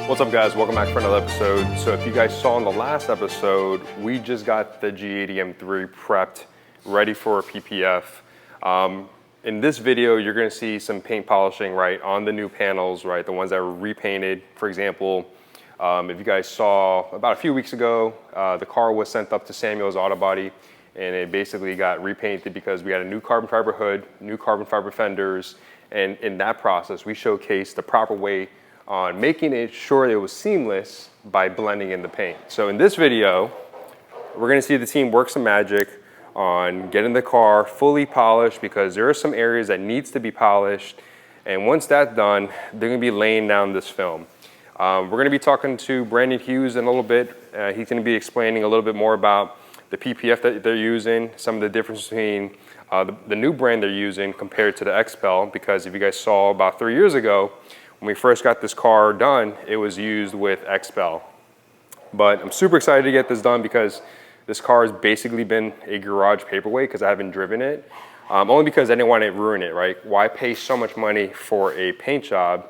What's up guys, welcome back for another episode. So if you guys saw in the last episode, we just got the G80 M3 prepped, ready for a PPF. In this video, you're gonna see some paint polishing, right, on the new panels, right, the ones that were repainted. For example, if you guys saw about a few weeks ago, the car was sent up to Samuel's Auto Body and it basically got repainted because we got a new carbon fiber hood, new carbon fiber fenders, and in that process, we showcased the proper way on making it sure it was seamless by blending in the paint. So in this video, we're gonna see the team work some magic on getting the car fully polished because there are some areas that needs to be polished. And once that's done, they're gonna be laying down this film. We're gonna be talking to Brandon Hughes in a little bit. He's gonna be explaining a little bit more about the PPF that they're using, some of the difference between the new brand they're using compared to the XPEL, because if you guys saw about 3 years ago, when we first got this car done, it was used with XPEL. But I'm super excited to get this done because this car has basically been a garage paperweight because I haven't driven it. Only because I didn't want to ruin it, right? Why pay so much money for a paint job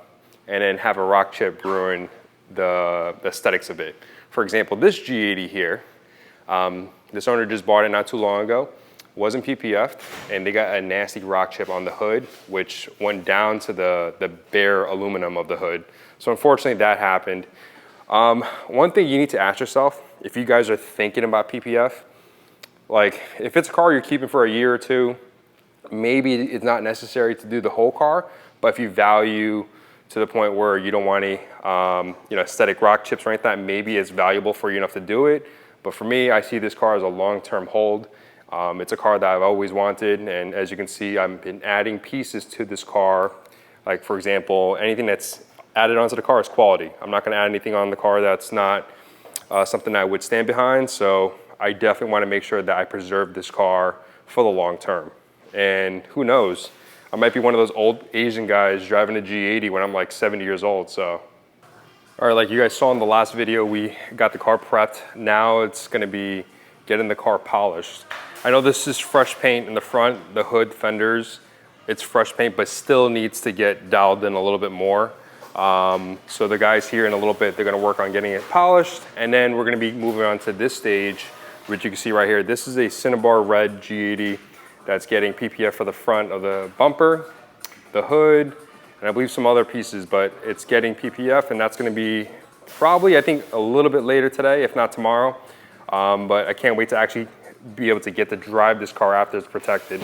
and then have a rock chip ruin the aesthetics of it? For example, this G80 here, this owner just bought it not too long ago. Wasn't PPF'd, and they got a nasty rock chip on the hood, which went down to the bare aluminum of the hood. So unfortunately that happened. One thing you need to ask yourself, if you guys are thinking about PPF, like if it's a car you're keeping for a year or two, maybe it's not necessary to do the whole car, but if you value to the point where you don't want any aesthetic rock chips or anything, maybe it's valuable for you enough to do it. But for me, I see this car as a long-term hold. It's a car that I've always wanted, and as you can see, I've been adding pieces to this car. Like for example, anything that's added onto the car is quality. I'm not gonna add anything on the car that's not something I would stand behind, so I definitely wanna make sure that I preserve this car for the long term. And who knows, I might be one of those old Asian guys driving a G80 when I'm like 70 years old, so. All right, like you guys saw in the last video, we got the car prepped. Now it's gonna be getting the car polished. I know this is fresh paint in the front, the hood, fenders, it's fresh paint, but still needs to get dialed in a little bit more. So the guys here in a little bit, they're gonna work on getting it polished, and then we're gonna be moving on to this stage, which you can see right here. This is a Cinnabar red G80 that's getting PPF for the front of the bumper, the hood, and I believe some other pieces, but it's getting PPF, and that's gonna be probably, I think, a little bit later today, if not tomorrow. But I can't wait to actually be able to get to drive this car after it's protected.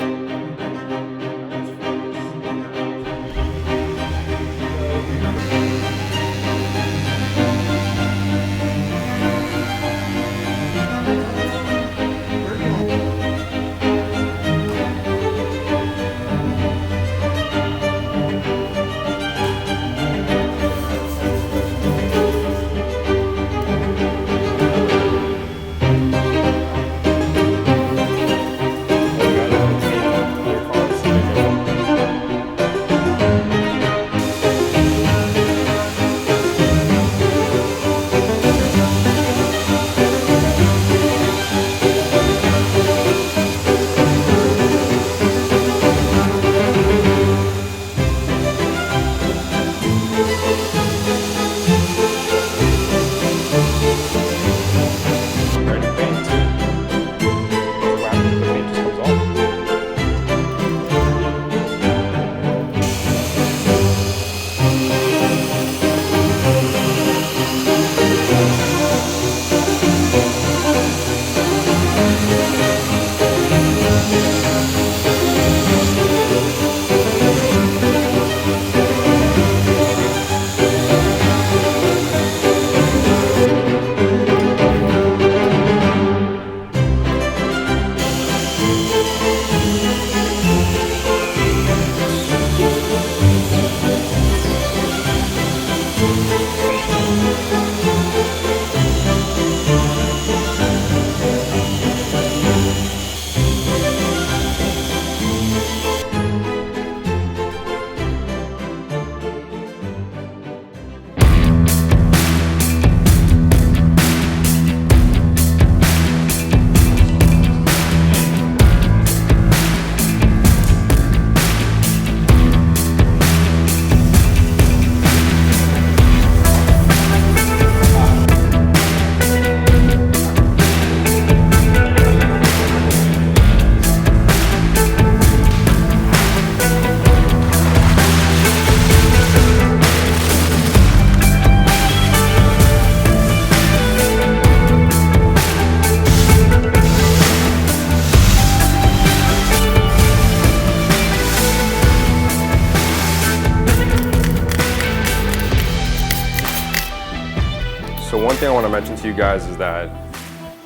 thing I want to mention to you guys is that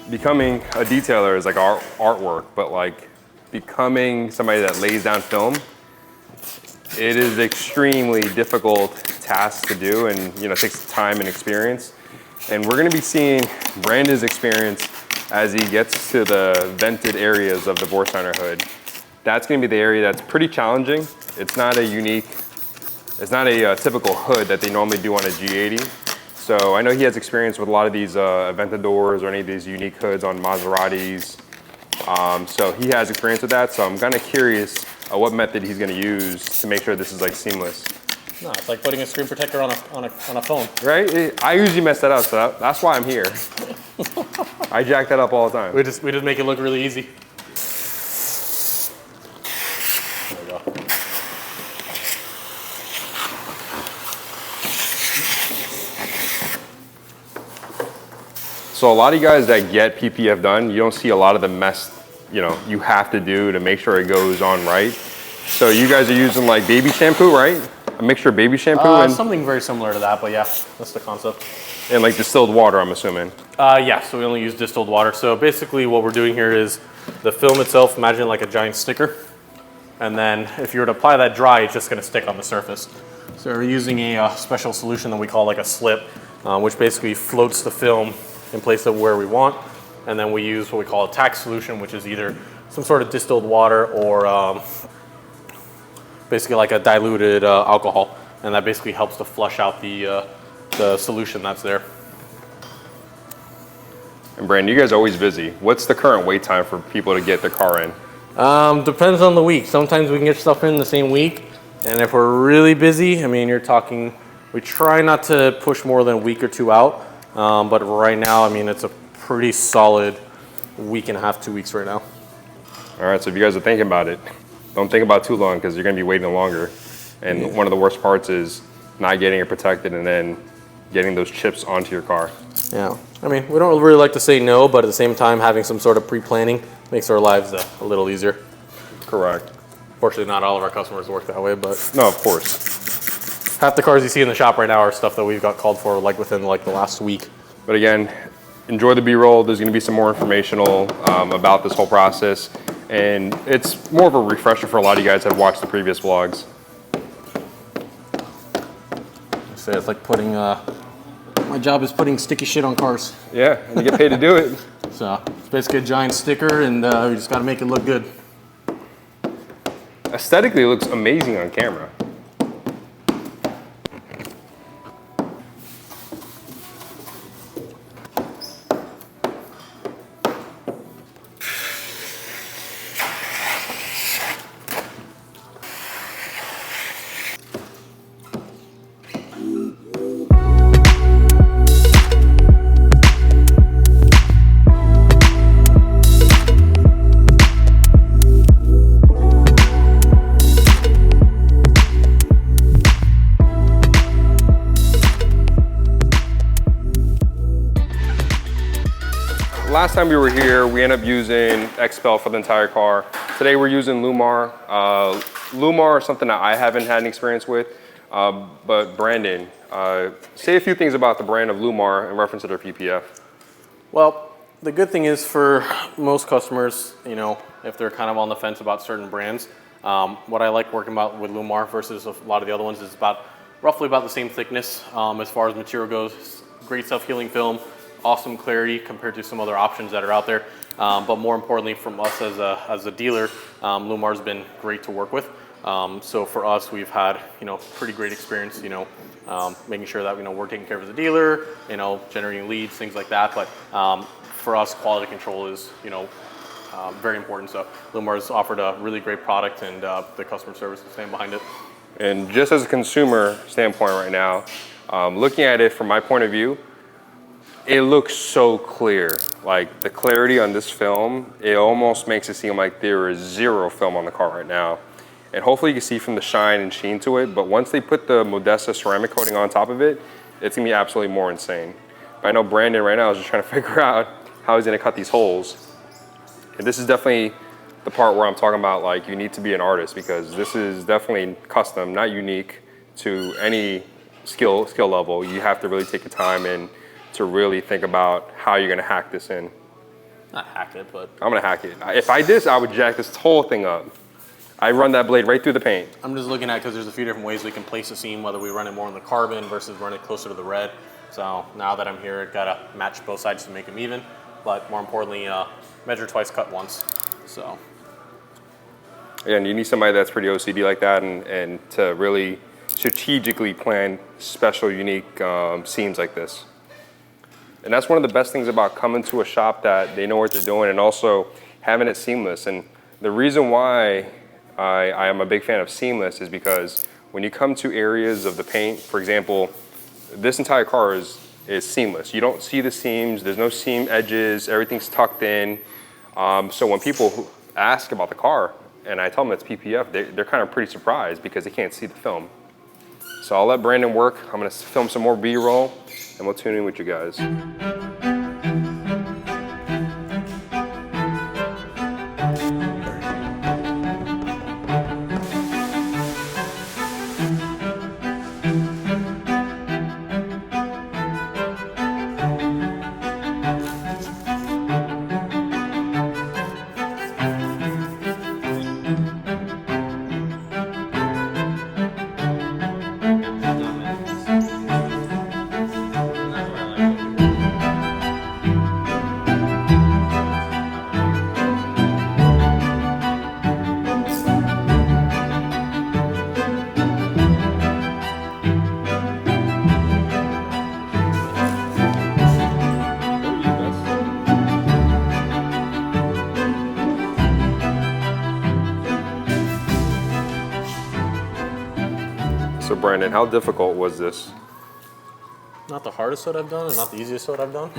becoming a detailer is like artwork, but like becoming somebody that lays down film, it is extremely difficult task to do, and you know, it takes time and experience. And we're going to be seeing Brandon's experience as he gets to the vented areas of the Vorsteiner hood. That's going to be the area that's pretty challenging. It's not a typical hood that they normally do on a G80. So I know he has experience with a lot of these Aventadors or any of these unique hoods on Maseratis. So he has experience with that. So I'm kind of curious what method he's going to use to make sure this is like seamless. No, it's like putting a screen protector on a phone. Right? I usually mess that up, so that's why I'm here. I jack that up all the time. We just make it look really easy. There we go. So a lot of you guys that get PPF done, you don't see a lot of the mess, you know, you have to do to make sure it goes on right. So you guys are using like baby shampoo, right? A mixture of baby shampoo and something very similar to that, but yeah, that's the concept. And like distilled water, I'm assuming. Yeah, so we only use distilled water. So basically what we're doing here is the film itself, imagine like a giant sticker. And then if you were to apply that dry, it's just gonna stick on the surface. So we're using a special solution that we call like a slip, which basically floats the film in place of where we want. And then we use what we call a tack solution, which is either some sort of distilled water or basically like a diluted alcohol, and that basically helps to flush out the solution that's there. And Brandon, you guys are always busy. What's the current wait time for people to get their car in? Depends on the week. Sometimes we can get stuff in the same week, and if we're really busy, I mean, you're talking, we try not to push more than a week or two out, but right now, I mean, it's a pretty solid week and a half, 2 weeks right now. All right, so if you guys are thinking about it, don't think about too long because you're going to be waiting longer. And one of the worst parts is not getting it protected and then getting those chips onto your car. Yeah, I mean, we don't really like to say no, but at the same time, having some sort of pre-planning makes our lives a little easier. Correct. Fortunately, not all of our customers work that way, but no, of course. Half the cars you see in the shop right now are stuff that we've got called for like within like the last week. But again, enjoy the B-roll. There's going to be some more informational about this whole process. And it's more of a refresher for a lot of you guys that have watched the previous vlogs. So it's like putting, my job is putting sticky shit on cars. Yeah, and you get paid to do it. So it's basically a giant sticker, and we just got to make it look good. Aesthetically, it looks amazing on camera. Last time we were here, we ended up using XPEL for the entire car. Today we're using Lumar. Lumar is something that I haven't had any experience with, but Brandon, say a few things about the brand of Lumar in reference to their PPF. Well, the good thing is for most customers, you know, if they're kind of on the fence about certain brands, what I like working about with Lumar versus a lot of the other ones is roughly about the same thickness as far as material goes. Great self-healing film. Awesome clarity compared to some other options that are out there. But more importantly, from us as a dealer, Lumar's been great to work with. So for us, we've had, you know, pretty great experience, you know, making sure that, you know, we're taking care of the dealer, you know, generating leads, things like that. But for us, quality control is, you know, very important. So Lumar's offered a really great product, and the customer service is staying behind it. And just as a consumer standpoint right now, looking at it from my point of view, it looks so clear. Like the clarity on this film, it almost makes it seem like there is zero film on the car right now. And hopefully you can see from the shine and sheen to it, but once they put the Modesta ceramic coating on top of it, it's gonna be absolutely more insane. But I know Brandon right now is just trying to figure out how he's gonna cut these holes. And this is definitely the part where I'm talking about, like, you need to be an artist, because this is definitely custom, not unique to any skill level. You have to really take the time and to really think about how you're gonna hack this in. Not hack it, but I'm gonna hack it. If I did this, I would jack this whole thing up. I run that blade right through the paint. I'm just looking at, because there's a few different ways we can place the seam, whether we run it more on the carbon versus run it closer to the red. So now that I'm here, I've gotta match both sides to make them even, but more importantly, measure twice, cut once, so. And you need somebody that's pretty OCD like that and to really strategically plan special, unique seams like this. And that's one of the best things about coming to a shop that they know what they're doing and also having it seamless. And the reason why I am a big fan of seamless is because when you come to areas of the paint, for example, this entire car is seamless. You don't see the seams, there's no seam edges, everything's tucked in. So when people ask about the car and I tell them it's PPF, they're kind of pretty surprised because they can't see the film. So I'll let Brandon work. I'm gonna film some more B-roll and we'll tune in with you guys. So Brandon, how difficult was this? Not the hardest that I've done and not the easiest that I've done.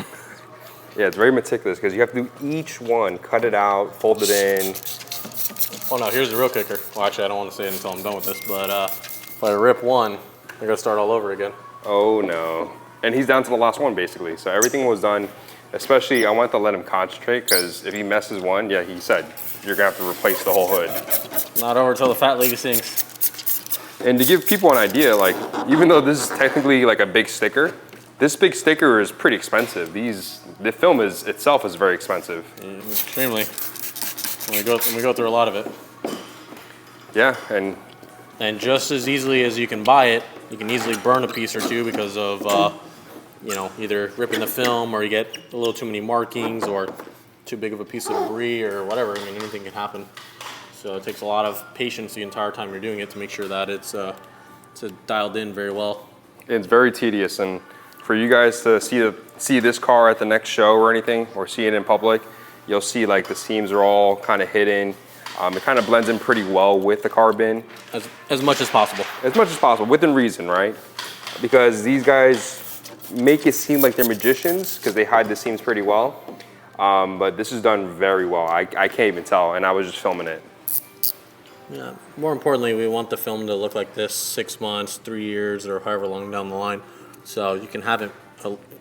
Yeah, it's very meticulous because you have to do each one, cut it out, fold it in. Oh no, here's the real kicker. Well, actually, I don't want to say it until I'm done with this, but if I rip one, I gotta start all over again. Oh no. And he's down to the last one basically. So everything was done, especially I wanted to let him concentrate because if he messes one, yeah, he said, you're gonna have to replace the whole hood. Not over till the fat lady sings. And to give people an idea, like, even though this is technically like a big sticker, this big sticker is pretty expensive. The film itself is very expensive. Extremely. And we go through a lot of it. Yeah, and just as easily as you can buy it, you can easily burn a piece or two because of, you know, either ripping the film or you get a little too many markings or too big of a piece of debris or whatever. I mean, anything can happen. So it takes a lot of patience the entire time you're doing it to make sure that it's dialed in very well. it's very tedious. And for you guys to see this car at the next show or anything, or see it in public, you'll see like the seams are all kind of hidden. It kind of blends in pretty well with the carbon. As much as possible. As much as possible, within reason, right? Because these guys make it seem like they're magicians because they hide the seams pretty well. But this is done very well. I can't even tell, and I was just filming it. Yeah. More importantly, we want the film to look like this 6 months, 3 years, or however long down the line. So you can have it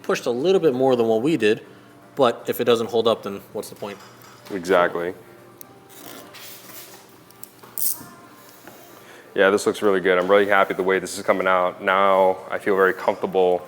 pushed a little bit more than what we did, but if it doesn't hold up, then what's the point? Exactly. Yeah, this looks really good. I'm really happy the way this is coming out. Now I feel very comfortable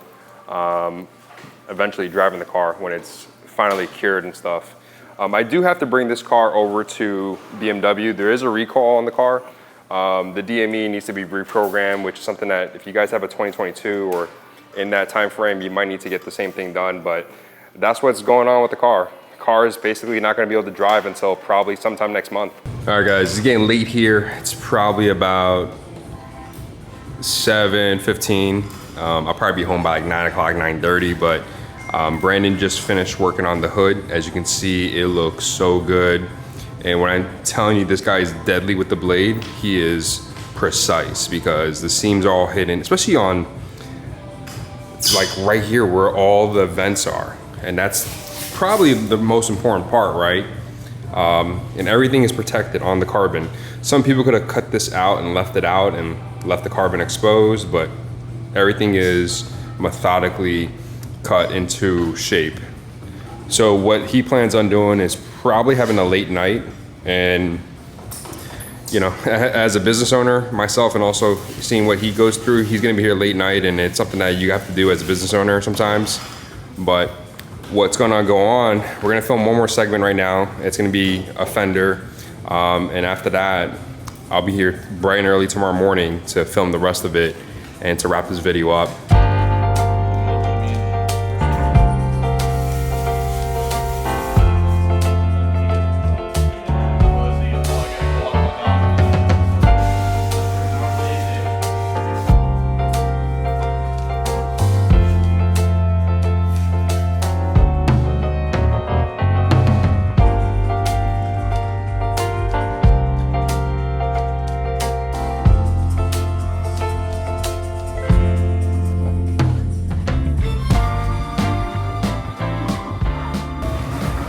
eventually driving the car when it's finally cured and stuff. I do have to bring this car over to BMW. There is a recall on the car. The DME needs to be reprogrammed, which is something that if you guys have a 2022 or in that time frame, you might need to get the same thing done, but that's what's going on with the car. The car is basically not gonna be able to drive until probably sometime next month. All right guys, it's getting late here. It's probably about 7:15. I'll probably be home by like 9 o'clock, 9:30, but Brandon just finished working on the hood. As you can see, it looks so good. And when I'm telling you this guy is deadly with the blade, he is precise because the seams are all hidden, especially on like right here where all the vents are. And that's probably the most important part, right? And everything is protected on the carbon. Some people could have cut this out and left it out and left the carbon exposed, but everything is methodically cut into shape. So what he plans on doing is probably having a late night, and you know, as a business owner myself and also seeing what he goes through, he's gonna be here late night, and it's something that you have to do as a business owner sometimes. But what's gonna go on, we're gonna film one more segment right now. It's gonna be a fender. And after that, I'll be here bright and early tomorrow morning to film the rest of it and to wrap this video up.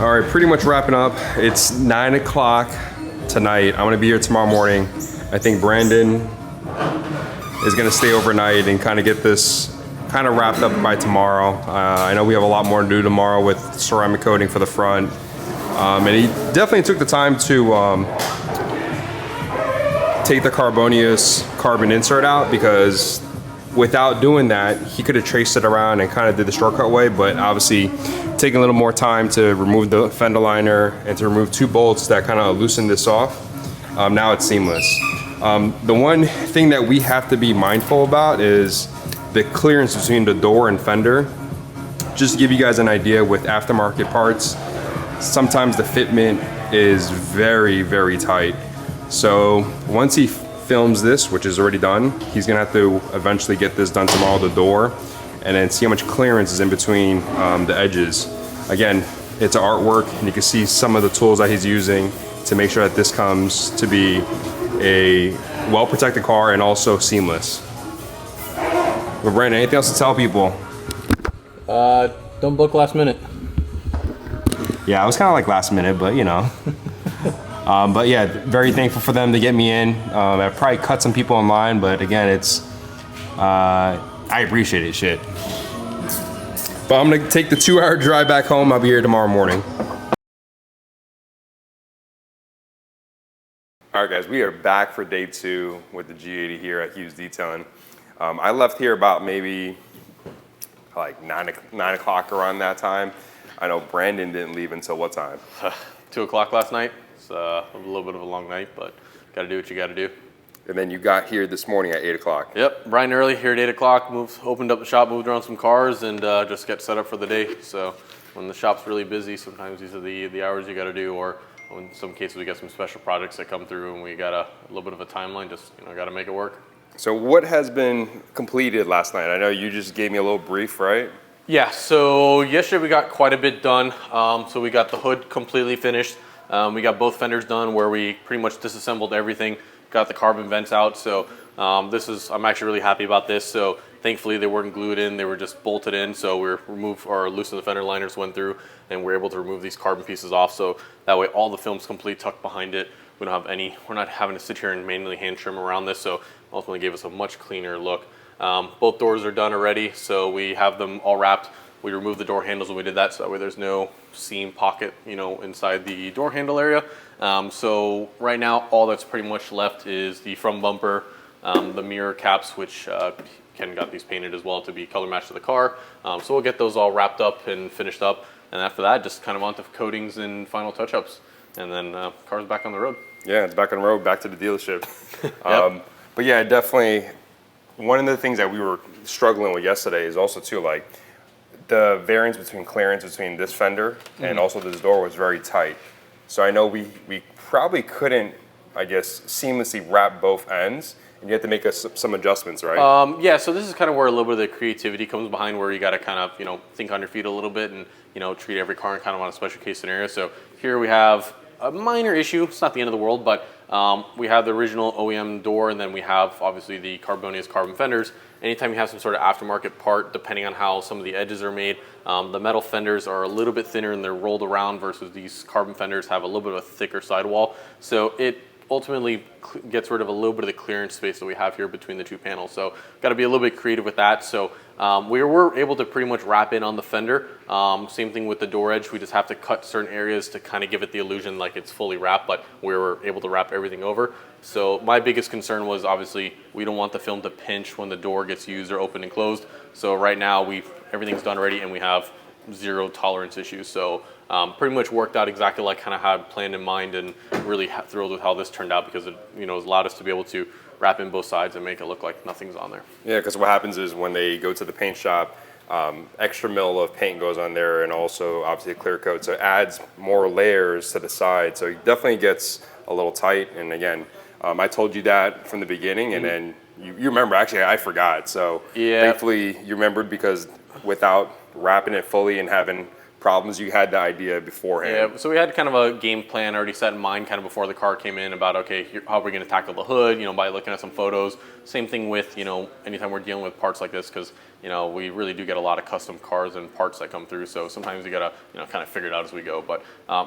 All right, pretty much wrapping up. It's 9 o'clock tonight. I'm gonna be here tomorrow morning. I think Brandon is gonna stay overnight and kind of get this kind of wrapped up by tomorrow. I know we have a lot more to do tomorrow with ceramic coating for the front. And he definitely took the time to take the Carbonius carbon insert out, because without doing that, he could have traced it around and kind of did the shortcut way, but obviously taking a little more time to remove the fender liner and to remove 2 bolts that kind of loosen this off. Now it's seamless. The one thing that we have to be mindful about is the clearance between the door and fender. Just to give you guys an idea, with aftermarket parts, sometimes the fitment is very, very tight. So once he films this, which is already done, he's gonna have to eventually get this done tomorrow, the door, and then see how much clearance is in between the edges. Again, it's artwork, and you can see some of the tools that he's using to make sure that this comes to be a well-protected car and also seamless. But Brandon, anything else to tell people? Don't book last minute. Yeah, I was kind of like last minute, but you know. But yeah, very thankful for them to get me in. I probably cut some people in line, but again, it's, I appreciate it, shit. But I'm gonna take the 2-hour drive back home. I'll be here tomorrow morning. All right, guys, we are back for day 2 with the G80 here at Hugh's Detailing. I left here about maybe like 9 o'clock around that time. I know Brandon didn't leave until what time? 2 o'clock last night. It's a little bit of a long night, but gotta do what you gotta do. And then you got here this morning at 8 o'clock. Yep, bright and early here at 8 o'clock. Opened up the shop, moved around some cars, and just get set up for the day. So when the shop's really busy, sometimes these are the hours you gotta do, or in some cases we got some special projects that come through and we got a little bit of a timeline, just gotta make it work. So what has been completed last night? I know you just gave me a little brief, right? Yeah, so yesterday we got quite a bit done. So we got the hood completely finished. We got both fenders done where we pretty much disassembled everything, got the carbon vents out. So I'm actually really happy about this. So thankfully they weren't glued in, they were just bolted in. So we loosened the fender liners, went through, and we're able to remove these carbon pieces off. So that way all the film's complete, tucked behind it. We're not having to sit here and manually hand trim around this. So ultimately gave us a much cleaner look. Both doors are done already, so we have them all wrapped. We removed the door handles when we did that, so that way there's no seam pocket, inside the door handle area. So right now, all that's pretty much left is the front bumper, the mirror caps, which Ken got these painted as well to be color matched to the car. So we'll get those all wrapped up and finished up, and after that, just kind of onto coatings and final touch-ups, and then car's back on the road. Yeah, it's back on the road, back to the dealership. Yep. But yeah, definitely. One of the things that we were struggling with yesterday is also too, like, the variance between clearance between this fender and also this door was very tight. So I know we probably couldn't, I guess, seamlessly wrap both ends, and you have to make some adjustments, right? Yeah, so this is kind of where a little bit of the creativity comes behind, where you got to kind of, think on your feet a little bit and, treat every car kind of on a special case scenario. So here we have a minor issue. It's not the end of the world, but we have the original OEM door, and then we have obviously the Carbonius carbon fenders. Anytime you have some sort of aftermarket part, depending on how some of the edges are made, the metal fenders are a little bit thinner and they're rolled around, versus these carbon fenders have a little bit of a thicker sidewall. So it ultimately gets rid of a little bit of the clearance space that we have here between the two panels. So got to be a little bit creative with that. So we were able to pretty much wrap in on the fender. Same thing with the door edge. We just have to cut certain areas to kind of give it the illusion like it's fully wrapped, but we were able to wrap everything over. So my biggest concern was, obviously we don't want the film to pinch when the door gets used or opened and closed. So right now everything's done already, and we have zero tolerance issues. So pretty much worked out exactly like kind of how I planned in mind, and really thrilled with how this turned out because it has allowed us to be able to wrap in both sides and make it look like nothing's on there. Yeah, because what happens is when they go to the paint shop, extra mil of paint goes on there, and also obviously a clear coat, so it adds more layers to the side, so it definitely gets a little tight. And again, I told you that from the beginning, and then you remember. Actually, I forgot, so thankfully you remembered, because without wrapping it fully and having problems, you had the idea beforehand. Yeah, so we had kind of a game plan already set in mind kind of before the car came in about, okay, how are we going to tackle the hood, by looking at some photos. Same thing with, anytime we're dealing with parts like this, because, we really do get a lot of custom cars and parts that come through. So sometimes you got to, kind of figure it out as we go. But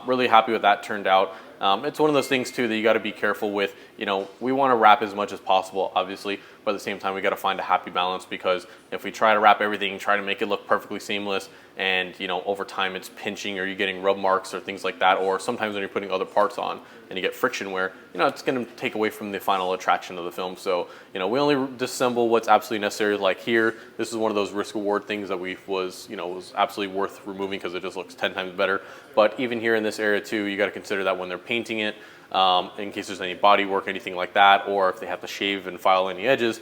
really happy with that turned out. It's one of those things too that you got to be careful with. We want to wrap as much as possible, obviously, but at the same time we got to find a happy balance, because if we try to wrap everything, try to make it look perfectly seamless, and over time it's pinching, or you're getting rub marks or things like that, or sometimes when you're putting other parts on and you get friction wear, it's going to take away from the final attraction of the film. So we only disassemble what's absolutely necessary. Like here, this is one of those risk reward things that was absolutely worth removing because it just looks 10 times better. But even here in this area too, you got to consider that when they're painting it, in case there's any body work, anything like that, or if they have to shave and file any edges,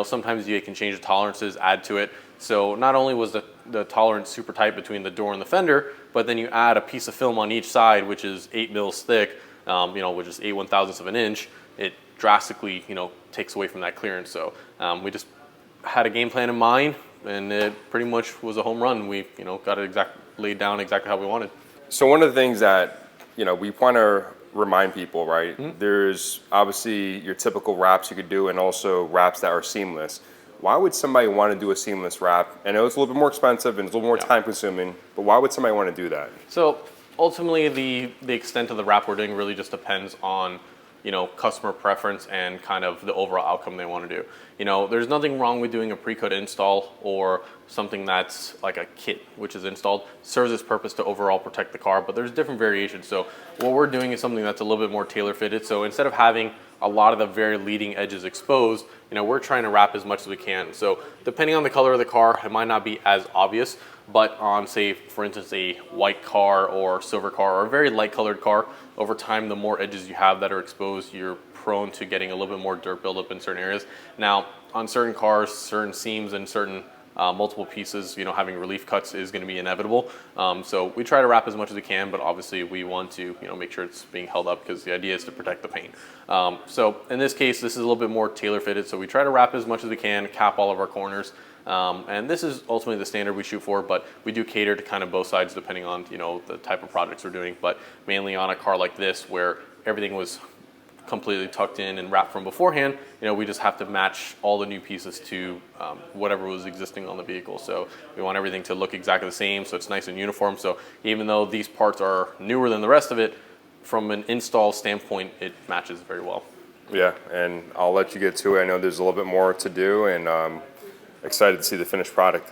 sometimes you can change the tolerances, add to it. So not only was the tolerance super tight between the door and the fender, but then you add a piece of film on each side, which is 8 mils thick, which is 8/1000ths of an inch. It drastically, takes away from that clearance. So we just had a game plan in mind, and it pretty much was a home run. We, got it laid down exactly how we wanted. So one of the things that, we want to remind people, right? There's obviously your typical wraps you could do, and also wraps that are seamless. Why would somebody want to do a seamless wrap? I know it's a little bit more expensive and it's a little more time consuming, but why would somebody want to do that? So ultimately the extent of the wrap we're doing really just depends on customer preference and kind of the overall outcome they want to do. There's nothing wrong with doing a pre-cut install or something that's like a kit which is installed. Serves its purpose to overall protect the car, but there's different variations. So what we're doing is something that's a little bit more tailor fitted. So instead of having a lot of the very leading edges exposed, we're trying to wrap as much as we can. So depending on the color of the car, it might not be as obvious, but on, say, for instance, a white car or silver car or a very light colored car, over time, the more edges you have that are exposed, you're prone to getting a little bit more dirt buildup in certain areas. Now, on certain cars, certain seams and certain multiple pieces, having relief cuts is going to be inevitable. So we try to wrap as much as we can, but obviously we want to, make sure it's being held up, because the idea is to protect the paint. So in this case, this is a little bit more tailor fitted. So we try to wrap as much as we can, cap all of our corners. And this is ultimately the standard we shoot for, but we do cater to kind of both sides depending on, the type of projects we're doing. But mainly on a car like this, where everything was completely tucked in and wrapped from beforehand, we just have to match all the new pieces to whatever was existing on the vehicle. So we want everything to look exactly the same, so it's nice and uniform. So even though these parts are newer than the rest of it, from an install standpoint, it matches very well. Yeah, and I'll let you get to it. I know there's a little bit more to do, and excited to see the finished product.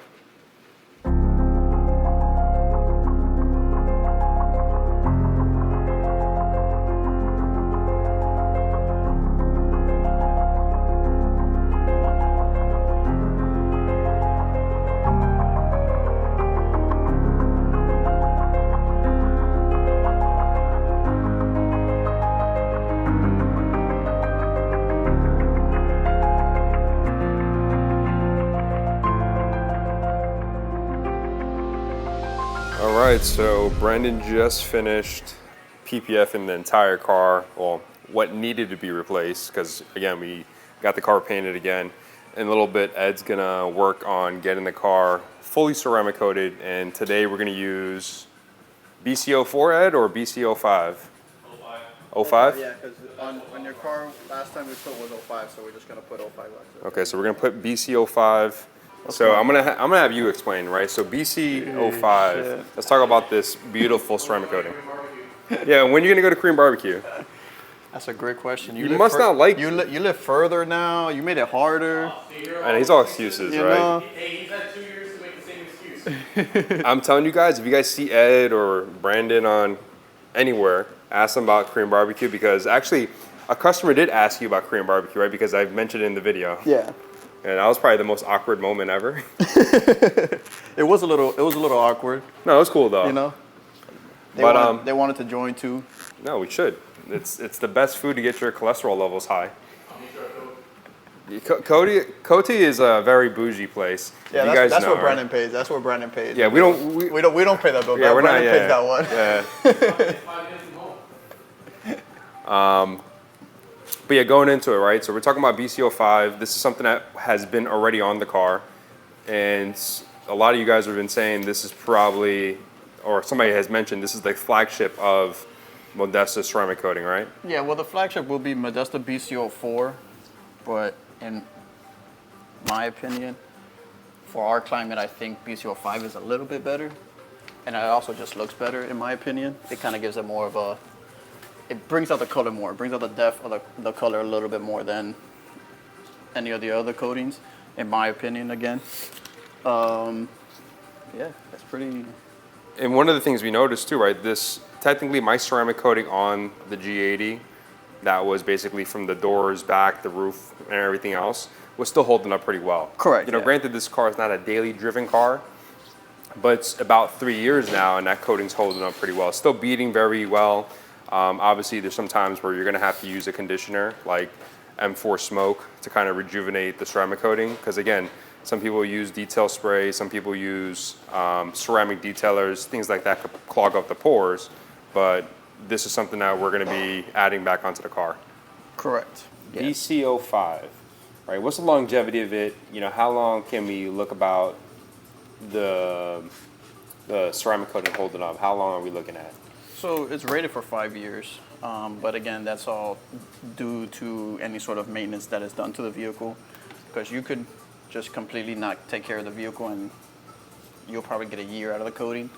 All right, so Brendan just finished PPF in the entire car, well, what needed to be replaced, because again, we got the car painted again. In a little bit, Ed's gonna work on getting the car fully ceramic coated, and today we're gonna use BC04, Ed, or BC05? 05? Yeah, because on your car, last time we put was 05, so we're just gonna put 05 on. Okay, so we're gonna put BC05. So I'm gonna have you explain, right? So BC05. Let's talk about this beautiful ceramic coating. Yeah, when are you gonna go to Korean barbecue? That's a great question. You must not like. You live further now. You made it harder. And he's all excuses, right? Hey, he's had 2 years to make the same excuse. I'm telling you guys, if you guys see Ed or Brandon on anywhere, ask them about Korean barbecue, because actually a customer did ask you about Korean barbecue, right? Because I mentioned it in the video. Yeah. And that was probably the most awkward moment ever. It was a little awkward, No, it was cool though. you know. They wanted to join too. No, we should. It's the best food to get your cholesterol levels high. Coty is a very bougie place. Yeah, you guys that's know, what right? Brandon pays. That's what Brandon pays. Yeah, we don't pay that bill. Yeah, we're not. Brandon pays that one. Yeah. But yeah, going into it, right? So we're talking about BCO5. This is something that has been already on the car, and a lot of you guys have been saying this is probably, or somebody has mentioned this is the flagship of Modesta ceramic coating, right? Yeah, well, the flagship will be Modesta BCO4, but in my opinion, for our climate, I think BCO5 is a little bit better, and it also just looks better, in my opinion. It kind of gives it more of a, it brings out the color more, it brings out the depth of the color a little bit more than any of the other coatings, in my opinion, again. Yeah, that's pretty... And one of the things we noticed too, right? This, technically my ceramic coating on the G80, that was basically from the doors, back, the roof, and everything else, was still holding up pretty well. Correct, You know, yeah. granted this car is not a daily driven car, but it's about 3 years now and that coating's holding up pretty well. It's still beating very well. Obviously there's some times where you're gonna have to use a conditioner like M4 Smoke to kind of rejuvenate the ceramic coating. Because again, some people use detail spray, some people use ceramic detailers, things like that could clog up the pores. But this is something that we're gonna be adding back onto the car. Correct. Yeah. BCO5, right? What's the longevity of it? You know, how long can we look about the ceramic coating holding up? How long are we looking at? So it's rated for 5 years, but again, that's all due to any sort of maintenance that is done to the vehicle, because you could just completely not take care of the vehicle and you'll probably get a year out of the coating.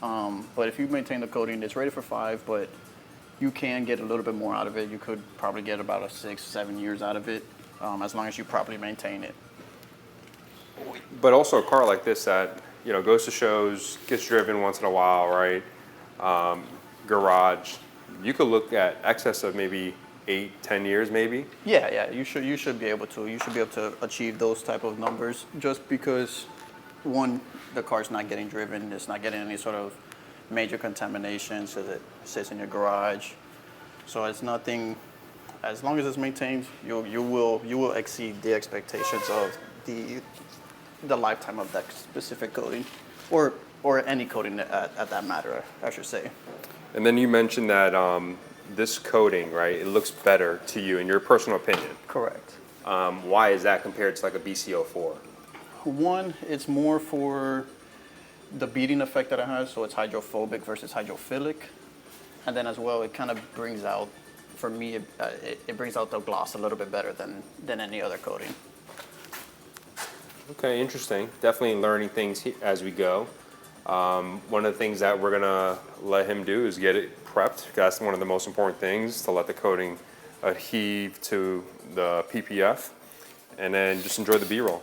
But if you maintain the coating, it's rated for 5, but you can get a little bit more out of it. You could probably get about a 6-7 years out of it, as long as you properly maintain it. But also a car like this that, you know, goes to shows, gets driven once in a while, right? Garage, you could look at excess of maybe 8-10 years maybe. Yeah, you should be able to. You should be able to achieve those type of numbers just because, one, the car's not getting driven, it's not getting any sort of major contaminations as it sits in your garage. So it's nothing, as long as it's maintained, you will exceed the expectations of the lifetime of that specific coating, or any coating at that matter, I should say. And then you mentioned that this coating, right, it looks better to you in your personal opinion. Correct. Why is that compared to like a BCO4? One, it's more for the beading effect that it has, so it's hydrophobic versus hydrophilic. And then as well, it kind of brings out, for me, it brings out the gloss a little bit better than any other coating. Okay, interesting. Definitely learning things as we go. One of the things that we're gonna let him do is get it prepped. That's one of the most important things, to let the coating adhere to the PPF, and then just enjoy the B-roll.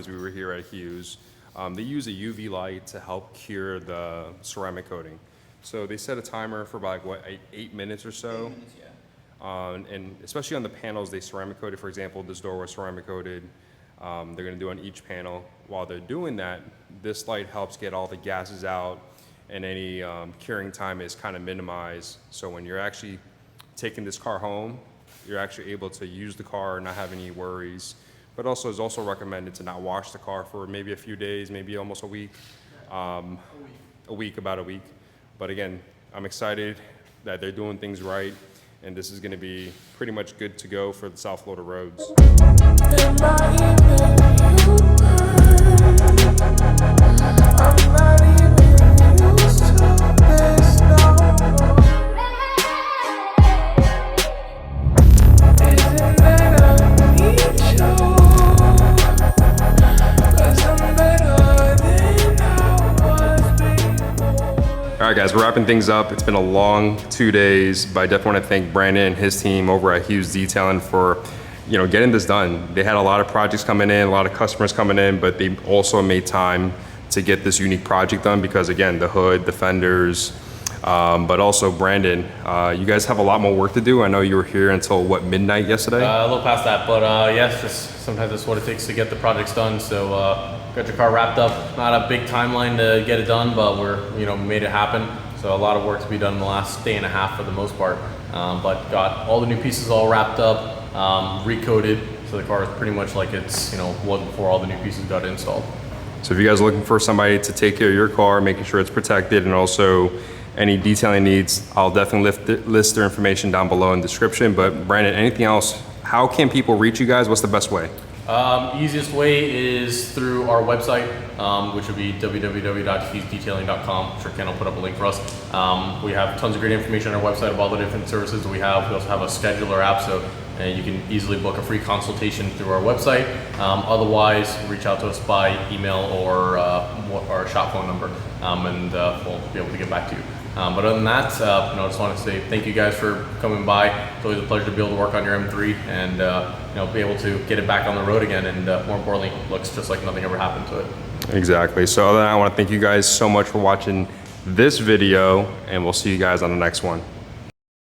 times we were here at Hugh's, they use a UV light to help cure the ceramic coating. So they set a timer for about, what, 8 minutes or so? 8 minutes, yeah. And especially on the panels, they ceramic coated. For example, this door was ceramic coated. They're gonna do on each panel. While they're doing that, this light helps get all the gases out, and any curing time is kind of minimized. So when you're actually taking this car home, you're actually able to use the car and not have any worries. But also, it's also recommended to not wash the car for maybe a few days, maybe almost a week. About a week. But again, I'm excited that they're doing things right, and this is gonna be pretty much good to go for the South Florida roads. All right, guys, we're wrapping things up. It's been a long 2 days, but I definitely want to thank Brandon and his team over at Hugh's Detailing for, getting this done. They had a lot of projects coming in, a lot of customers coming in, but they also made time to get this unique project done because, again, the hood, the fenders, but also Brandon, you guys have a lot more work to do. I know you were here until, what, midnight yesterday? A little past that, but yes, sometimes that's what it takes to get the projects done. So got your car wrapped up. Not a big timeline to get it done, but we made it happen. So a lot of work to be done in the last day and a half for the most part. But got all the new pieces all wrapped up, recoated. So the car is pretty much like it's was before all the new pieces got installed. So if you guys are looking for somebody to take care of your car, making sure it's protected, and also any detailing needs, I'll definitely list their information down below in the description. But Brandon, anything else? How can people reach you guys? What's the best way? Easiest way is through our website, which would be www.hughesdetailing.com. Sure, Ken will put up a link for us. We have tons of great information on our website about all the different services that we have. We also have a scheduler app, so you can easily book a free consultation through our website. Otherwise, reach out to us by email or our shop phone number, and we'll be able to get back to you. But other than that, I just want to say thank you guys for coming by. It's always a pleasure to be able to work on your M3 and be able to get it back on the road again, and more importantly, looks just like nothing ever happened to it. Exactly. So other than that, I want to thank you guys so much for watching this video, and we'll see you guys on the next one.